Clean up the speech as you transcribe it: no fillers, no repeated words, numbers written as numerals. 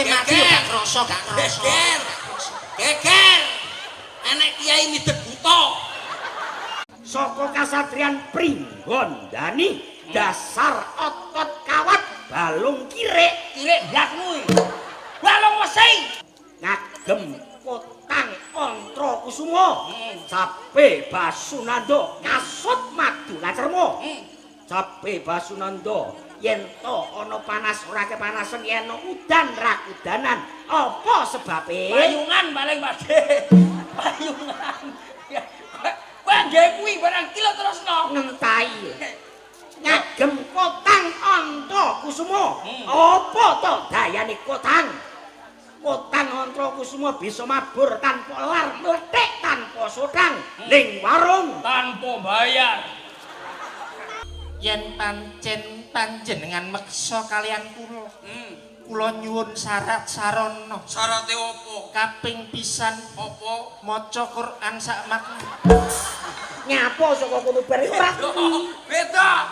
mati gak krasa. Geger. Enek kiai mideg buta. Saka kasatriyan Pringgondani dasar otot kawat balung kirek Ndakmu. Balung wesi. ngagem Kotang Ontra Kusuma Sape Basunanda ngasut Madula Cerma Sape Basunanda yen to ana panas ora kepanasen yen udan ra udanan apa sebabe Payungan paling Pakde. Payungan. Kowe nggih kuwi barang kilo terusno. ngentahi ngagem Kotang Ontra Kusuma apa to dayane Kotang Ontra Kusuma bisa mabur tanpa lar mlethek tanpa sodang ning warung Tanpa bayar. Yen pancen panjenengan meksa kalian kula nyuwun syarat sarana. Syarate opo? Kaping pisan Opo? maca Quran sak makna. nyapa saka kono bar ora Beda.